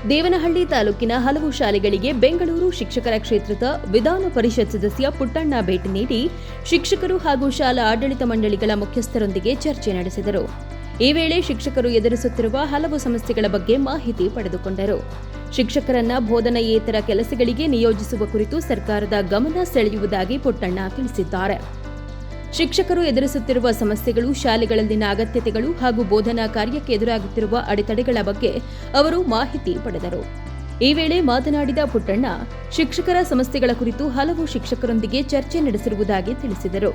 ದೇವನಹಳ್ಳಿ ತಾಲೂಕಿನ ಹಲವು ಶಾಲೆಗಳಿಗೆ ಬೆಂಗಳೂರು ಶಿಕ್ಷಕರ ಕ್ಷೇತ್ರದ ವಿಧಾನ ಪರಿಷತ್ ಸದಸ್ಯ ಪುಟ್ಟಣ್ಣ ಭೇಟಿ ನೀಡಿ ಶಿಕ್ಷಕರು ಹಾಗೂ ಶಾಲಾ ಆಡಳಿತ ಮಂಡಳಿಗಳ ಮುಖ್ಯಸ್ಥರೊಂದಿಗೆ ಚರ್ಚೆ ನಡೆಸಿದರು. ಈ ವೇಳೆ ಶಿಕ್ಷಕರು ಎದುರಿಸುತ್ತಿರುವ ಹಲವು ಸಮಸ್ಯೆಗಳ ಬಗ್ಗೆ ಮಾಹಿತಿ ಪಡೆದುಕೊಂಡರು. ಶಿಕ್ಷಕರನ್ನ ಬೋಧನೆಯೇತರ ಕೆಲಸಗಳಿಗೆ ನಿಯೋಜಿಸುವ ಕುರಿತು ಸರ್ಕಾರದ ಗಮನ ಸೆಳೆಯುವುದಾಗಿ ಪುಟ್ಟಣ್ಣ ತಿಳಿಸಿದ್ದಾರೆ. ಶಿಕ್ಷಕರು ಎದುರಿಸುತ್ತಿರುವ ಸಮಸ್ಯೆಗಳು, ಶಾಲೆಗಳಲ್ಲಿನ ಅಗತ್ಯತೆಗಳು ಹಾಗೂ ಬೋಧನಾ ಕಾರ್ಯಕ್ಕೆ ಎದುರಾಗುತ್ತಿರುವ ಅಡೆತಡೆಗಳ ಬಗ್ಗೆ ಅವರು ಮಾಹಿತಿ ಪಡೆದರು. ಈ ವೇಳೆ ಮಾತನಾಡಿದ ಪುಟ್ಟಣ್ಣ, ಶಿಕ್ಷಕರ ಸಮಸ್ಯೆಗಳ ಕುರಿತು ಹಲವು ಶಿಕ್ಷಕರೊಂದಿಗೆ ಚರ್ಚೆ ನಡೆಸಿರುವುದಾಗಿ ತಿಳಿಸಿದರು.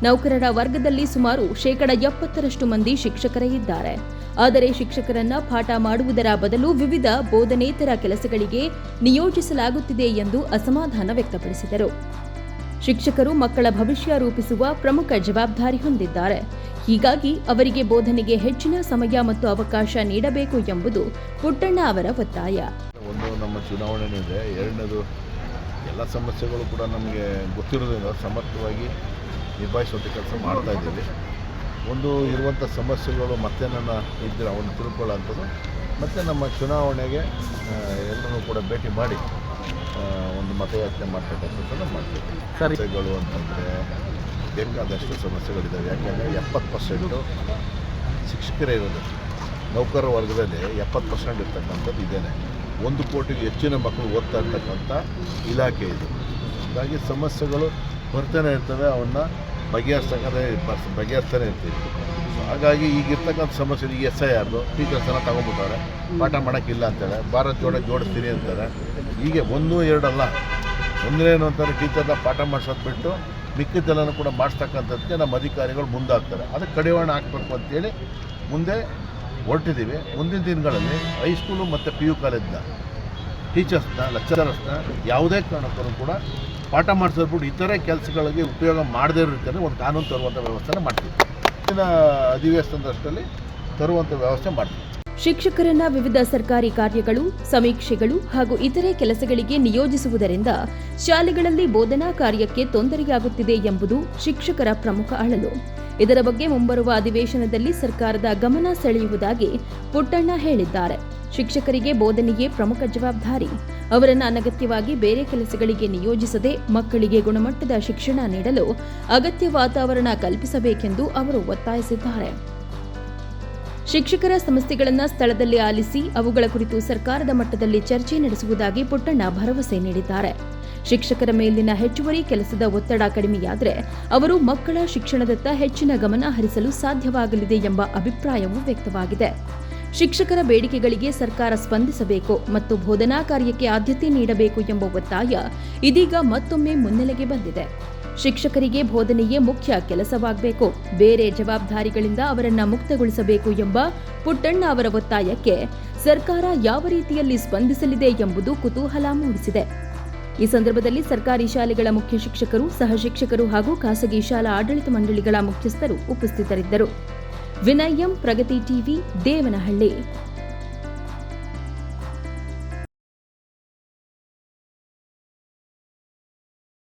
ನೌಕರರ ವರ್ಗದಲ್ಲಿ ಸುಮಾರು 70% ಮಂದಿ ಶಿಕ್ಷಕರೇ ಇದ್ದಾರೆ. ಆದರೆ ಶಿಕ್ಷಕರನ್ನ ಪಾಠ ಮಾಡುವುದರ ಬದಲು ವಿವಿಧ ಬೋಧನೇತರ ಕೆಲಸಗಳಿಗೆ ನಿಯೋಜಿಸಲಾಗುತ್ತಿದೆ ಎಂದು ಅಸಮಾಧಾನ ವ್ಯಕ್ತಪಡಿಸಿದರು. ಶಿಕ್ಷಕರು ಮಕ್ಕಳ ಭವಿಷ್ಯ ರೂಪಿಸುವ ಪ್ರಮುಖ ಜವಾಬ್ದಾರಿ ಹೊಂದಿದ್ದಾರೆ. ಹೀಗಾಗಿ ಅವರಿಗೆ ಬೋಧನೆಗೆ ಹೆಚ್ಚಿನ ಸಮಯ ಮತ್ತು ಅವಕಾಶ ನೀಡಬೇಕು ಎಂಬುದು ಪುಟ್ಟಣ್ಣ ಅವರ ಒತ್ತಾಯ. ಒಂದು ನಮ್ಮ ಚುನಾವಣೆ ಇದೆ, ಎರಡನೇದು ಎಲ್ಲ ಸಮಸ್ಯೆಗಳು ಕೂಡ ನಮಗೆ ಗೊತ್ತಿರೋದ್ರಿಂದ ಸಮರ್ಥವಾಗಿ ನಿಭಾಯಿಸುವಂಥ ಕೆಲಸ ಮಾಡ್ತಾ ಇದ್ದೀವಿ. ಒಂದು ಇರುವಂಥ ಸಮಸ್ಯೆಗಳು ಮತ್ತೆ ನನ್ನ ಇದ್ದರೆ ಅವನ್ನ ತಿಳ್ಕೊಳ್ಳೋಂಥದ್ದು, ಮತ್ತು ನಮ್ಮ ಚುನಾವಣೆಗೆ ಎಲ್ಲರೂ ಕೂಡ ಭೇಟಿ ಮಾಡಿ ಒಂದು ಮತಯಾಚನೆ ಮಾಡ್ತಕ್ಕಂಥದ್ದನ್ನು ಮಾಡ್ತೀವಿ. ಸಮಸ್ಯೆಗಳು ಅಂತಂದರೆ ಬೇಕಾದಷ್ಟು ಸಮಸ್ಯೆಗಳಿದ್ದಾವೆ. ಯಾಕೆಂದರೆ 70% ಶಿಕ್ಷಕರೇ ಇರೋದು, ನೌಕರ ವರ್ಗದಲ್ಲಿ 70% ಇರ್ತಕ್ಕಂಥದ್ದು ಇದೇನೆ. 1 ಕೋಟಿಗೆ ಹೆಚ್ಚಿನ ಮಕ್ಕಳು ಓದ್ತಾ ಇರ್ತಕ್ಕಂಥ ಇಲಾಖೆ ಇದು. ಹಾಗಾಗಿ ಸಮಸ್ಯೆಗಳು ಬರ್ತಾನೆ ಇರ್ತವೆ, ಅವನ್ನ ಬಗೆಹರಿಸ್ತಾನೆ ಇರ್ತೀವಿ. ಹಾಗಾಗಿ ಈಗಿರ್ತಕ್ಕಂಥ ಸಮಸ್ಯೆ, ಈಗ SIR ಟೀಚರ್ಸನ್ನು ತಗೊಂಡ್ಬಿಟ್ಟಾರೆ, ಪಾಠ ಮಾಡೋಕ್ಕಿಲ್ಲ ಅಂತಾರೆ, ಭಾರತ್ ಜೋಡಿಸ್ತೀನಿ ಅಂತಾರೆ. ಹೀಗೆ 1-2 ಅಲ್ಲ, ಒಂದೇನು ಅಂತಾರೆ, ಟೀಚರ್ನ ಪಾಠ ಮಾಡಿಸೋದು ಬಿಟ್ಟು ಮಿಕ್ಕಿದ್ದೆಲ್ಲನೂ ಕೂಡ ಮಾಡಿಸ್ತಕ್ಕಂಥದ್ದಕ್ಕೆ ನಮ್ಮ ಅಧಿಕಾರಿಗಳು ಮುಂದಾಗ್ತಾರೆ. ಅದಕ್ಕೆ ಕಡಿವಾಣ ಹಾಕಬೇಕು ಅಂತೇಳಿ ಮುಂದೆ ಹೊರಟಿದ್ದೀವಿ. ಮುಂದಿನ ದಿನಗಳಲ್ಲಿ ಹೈಸ್ಕೂಲು ಮತ್ತು PU ಕಾಲೇಜಿನ ಟೀಚರ್ಸ್ನ, ಲೆಕ್ಚರರ್ಸ್ನ ಯಾವುದೇ ಕಾರಣಕ್ಕೂ ಕೂಡ ಪಾಠ ಮಾಡಿಸೋದ್ಬಿಟ್ಟು ಇತರೆ ಕೆಲಸಗಳಿಗೆ ಉಪಯೋಗ ಮಾಡದೇ ಇರ್ತಾರೆ ಒಂದು ಕಾನೂನು ತರುವಂಥ ವ್ಯವಸ್ಥೆನ ಮಾಡ್ತೀವಿ. ಮುಂದಿನ ಅಧಿವೇಶನದಷ್ಟರಲ್ಲಿ ತರುವಂಥ ವ್ಯವಸ್ಥೆ ಮಾಡ್ತೀವಿ. ಶಿಕ್ಷಕರನ್ನ ವಿವಿಧ ಸರ್ಕಾರಿ ಕಾರ್ಯಗಳು, ಸಮೀಕ್ಷೆಗಳು ಹಾಗೂ ಇತರೆ ಕೆಲಸಗಳಿಗೆ ನಿಯೋಜಿಸುವುದರಿಂದ ಶಾಲೆಗಳಲ್ಲಿ ಬೋಧನಾ ಕಾರ್ಯಕ್ಕೆ ತೊಂದರೆಯಾಗುತ್ತಿದೆ ಎಂಬುದು ಶಿಕ್ಷಕರ ಪ್ರಮುಖ ಅಳಲು. ಇದರ ಬಗ್ಗೆ ಮುಂಬರುವ ಅಧಿವೇಶನದಲ್ಲಿ ಸರ್ಕಾರದ ಗಮನ ಸೆಳೆಯುವುದಾಗಿ ಪುಟ್ಟಣ್ಣ ಹೇಳಿದ್ದಾರೆ. ಶಿಕ್ಷಕರಿಗೆ ಬೋಧನೆಯೇ ಪ್ರಮುಖ ಜವಾಬ್ದಾರಿ. ಅವರನ್ನು ಅನಗತ್ಯವಾಗಿ ಬೇರೆ ಕೆಲಸಗಳಿಗೆ ನಿಯೋಜಿಸದೆ ಮಕ್ಕಳಿಗೆ ಗುಣಮಟ್ಟದ ಶಿಕ್ಷಣ ನೀಡಲು ಅಗತ್ಯ ವಾತಾವರಣ ಕಲ್ಪಿಸಬೇಕೆಂದು ಅವರು ಒತ್ತಾಯಿಸಿದ್ದಾರೆ. ಶಿಕ್ಷಕರ ಸಮಸ್ಯೆಗಳನ್ನು ಸ್ಥಳದಲ್ಲಿ ಆಲಿಸಿ ಅವುಗಳ ಕುರಿತು ಸರ್ಕಾರದ ಮಟ್ಟದಲ್ಲಿ ಚರ್ಚೆ ನಡೆಸುವುದಾಗಿ ಪುಟ್ಟಣ್ಣ ಭರವಸೆ ನೀಡಿದ್ದಾರೆ. ಶಿಕ್ಷಕರ ಮೇಲಿನ ಹೆಚ್ಚುವರಿ ಕೆಲಸದ ಒತ್ತಡ ಕಡಿಮೆಯಾದರೆ ಅವರು ಮಕ್ಕಳ ಶಿಕ್ಷಣದತ್ತ ಹೆಚ್ಚಿನ ಗಮನ ಹರಿಸಲು ಸಾಧ್ಯವಾಗಲಿದೆ ಎಂಬ ಅಭಿಪ್ರಾಯವೂ ವ್ಯಕ್ತವಾಗಿದೆ. ಶಿಕ್ಷಕರ ಬೇಡಿಕೆಗಳಿಗೆ ಸರ್ಕಾರ ಸ್ಪಂದಿಸಬೇಕು ಮತ್ತು ಬೋಧನಾ ಕಾರ್ಯಕ್ಕೆ ಆದ್ಯತೆ ನೀಡಬೇಕು ಎಂಬ ಒತ್ತಾಯ ಇದೀಗ ಮತ್ತೊಮ್ಮೆ ಮುನ್ನೆಲೆಗೆ ಬಂದಿದೆ. ಶಿಕ್ಷಕರಿಗೆ ಬೋಧನೆಯೇ ಮುಖ್ಯ ಕೆಲಸವಾಗಬೇಕು, ಬೇರೆ ಜವಾಬ್ದಾರಿಗಳಿಂದ ಅವರನ್ನು ಮುಕ್ತಗೊಳಿಸಬೇಕು ಎಂಬ ಪುಟ್ಟಣ್ಣ ಅವರ ಒತ್ತಾಯಕ್ಕೆ ಸರ್ಕಾರ ಯಾವ ರೀತಿಯಲ್ಲಿ ಸ್ಪಂದಿಸಲಿದೆ ಎಂಬುದು ಕುತೂಹಲ ಮೂಡಿಸಿದೆ. ಈ ಸಂದರ್ಭದಲ್ಲಿ ಸರ್ಕಾರಿ ಶಾಲೆಗಳ ಮುಖ್ಯ ಶಿಕ್ಷಕರು, ಸಹ ಶಿಕ್ಷಕರು ಹಾಗೂ ಖಾಸಗಿ ಶಾಲಾ ಆಡಳಿತ ಮಂಡಳಿಗಳ ಮುಖ್ಯಸ್ಥರು ಉಪಸ್ಥಿತರಿದ್ದರು. ವಿನಯ್ ಎಂ, ಪ್ರಗತಿ ಟಿವಿ, ದೇವನಹಳ್ಳಿ.